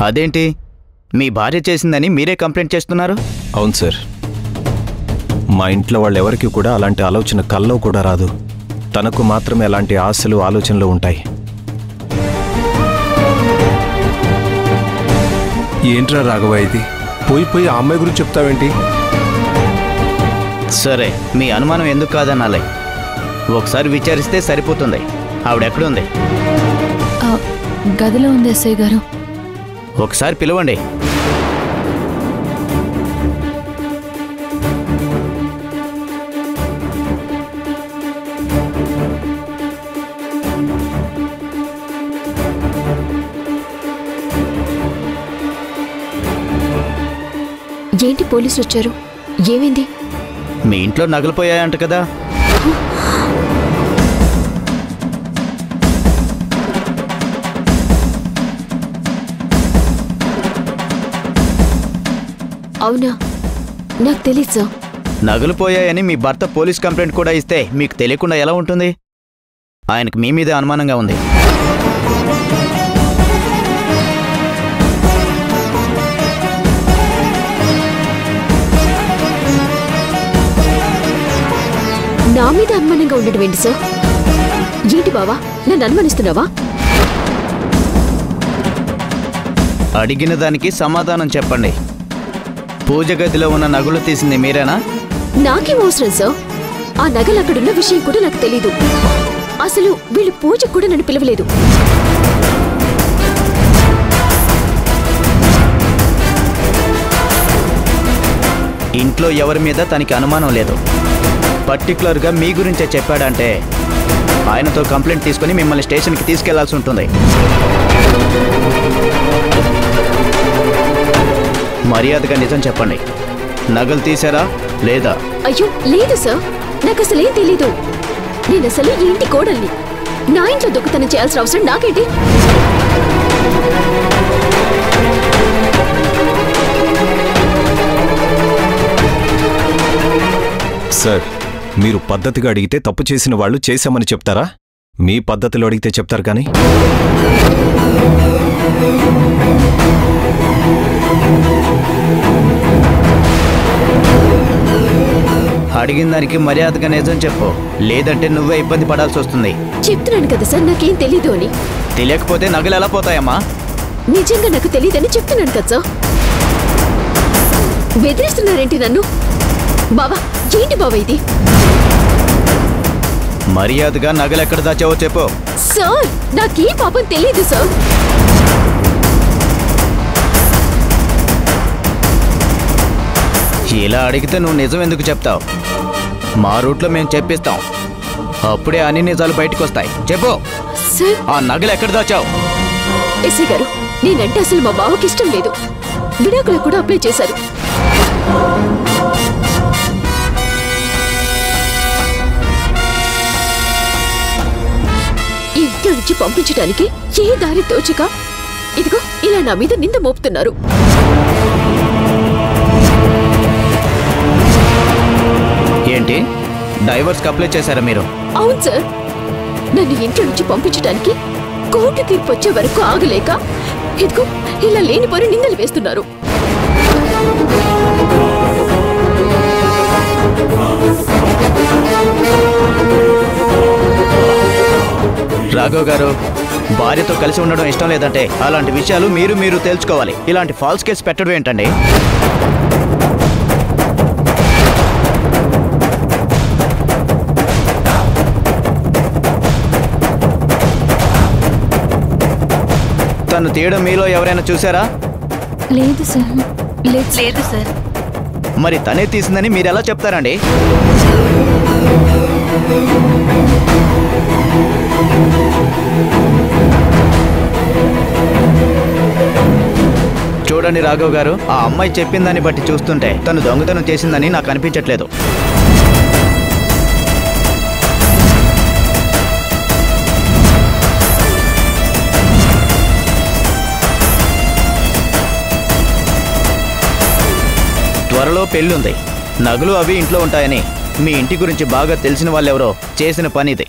అదేంటి మీ భార్య చేసిందని మీరే కంప్లైంట్ చేస్తున్నారు? అవును సార్, మా ఇంట్లో వాళ్ళెవరికి కూడా అలాంటి ఆలోచన కల్లో కూడా రాదు. తనకు మాత్రమే అలాంటి ఆశలు ఆలోచనలు ఉంటాయి. ఏంట్రా రాఘవ ఇది? పోయి ఆ అమ్మాయి గురించి చెప్తావేంటి? సరే, మీ అనుమానం ఎందుకు కాదనాలి, ఒకసారి విచారిస్తే సరిపోతుంది. ఆవిడెక్కడుంది? గదిలో ఉంది ఎస్ఐ గారు. ఒకసారి పిలవండి. ఏంటి పోలీసులు వచ్చారు? ఏమైంది? మీ ఇంట్లో నగలు పోయాయంట కదా? అవునా? నాకు తెలీదు సార్. నగలు పోయాయని మీ భర్త పోలీస్ కంప్లైంట్ కూడా ఇస్తే మీకు తెలియకుండా ఎలా ఉంటుంది? ఆయనకు మీ మీదే అనుమానంగా ఉంది. నా మీద అనుమానంగా ఉండడం ఏంటి సార్? ఏంటి బావా, నన్ను అనుమానిస్తున్నావా? అడిగిన దానికి సమాధానం చెప్పండి. పూజ గదిలో ఉన్న నగలు తీసింది మీరేనా? నాకేం అవసరం సార్? ఆ నగలు అక్కడున్న విషయం కూడా నాకు తెలీదు. అసలు వీళ్ళు పూజకు కూడా నన్ను పిలవలేదు. ఇంట్లో ఎవరి మీద తనకి అనుమానం లేదు. పర్టికులర్గా మీ గురించే చెప్పాడంటే ఆయనతో కంప్లైంట్ తీసుకుని మిమ్మల్ని స్టేషన్కి తీసుకెళ్లాల్సి ఉంటుంది. మర్యాదగా నిజం చెప్పండి, నగలు తీశారా లేదా? అయ్యో లేదు సార్, నాకు అసలు ఏం తెలీదు. నేను అసలు ఈ ఇంటి కోడల్ని. నా ఇంట్లో దొంగతనం చేయాల్సిన అవసరం నాకేంటి? సార్, మీరు పద్ధతిగా అడిగితే తప్పు చేసిన వాళ్ళు చేశామని చెప్తారా? మీ పద్ధతిలో అడిగితే చెప్తారు కానీ. అడిగిన దానికి మర్యాదగా నిజం చెప్పు, లేదంటే నువ్వే ఇబ్బంది పడాల్సి వస్తుంది. చెప్తున్నాను కదా సార్, నాకేం తెలీదు అని. తెలియకపోతే నగలు ఎలా పోతాయమ్మా? నిజంగా నాకు తెలీదని చెప్తున్నాను కదా సార్. బెదిరిస్తున్నారేంటి నన్ను? బావా, ఏంటి బావా ఇది? మర్యాదగా నగలు ఎక్కడ దాచావో చెప్పు. సార్, నాకే పాపం తెలీదు సార్. ఇలా అడిగితే నువ్వు నిజం ఎందుకు చెప్తావు? మా రూట్లో మేము చెప్పిస్తాం, అప్పుడే అన్ని నిజాలు బయటకు వస్తాయి. చెప్పు, సార్ ఆ నగలు ఎక్కడ దాచావు? ఎస్ఐ గారు, నేనంటే అసలు మా బావకి ఇష్టం లేదు. విడాకులకు కూడా అప్లై చేశారు. ఇంట్లో నుంచి పంపించడానికి ఏ దారి తోచక ఇదిగో ఇలా నా మీద నింద మోపుతున్నారు. ఏంటి, డైవర్స్కి అప్లై చేశారా మీరు? అవును సార్, నన్ను ఇంట్లో నుంచి పంపించడానికి కోర్టు తీర్పు వచ్చే వరకు ఆగలేక ఇదిగో ఇలా లేనిపోని నిందలు వేస్తున్నారు. రాఘవ్ గారు, భార్యతో కలిసి ఉండడం ఇష్టం లేదంటే అలాంటి విషయాలు మీరు తెలుసుకోవాలి. ఇలాంటి ఫాల్స్ కేసు పెట్టడం ఏంటండి? తను తీయడం మీలో ఎవరైనా చూసారా? లేదు సార్. లేదు సార్. మరి తనే తీసిందని మీరు ఎలా చెప్తారండి? చూడండి రాఘవ్ గారు, ఆ అమ్మాయి చెప్పిందని బట్టి చూస్తుంటే తను దొంగతనం చేసిందని నాకు అనిపించట్లేదు. త్వరలో పెళ్ళుంది, నగలు అవి ఇంట్లో ఉంటాయని మీ ఇంటి గురించి బాగా తెలిసిన వాళ్ళెవరో చేసిన పనిది.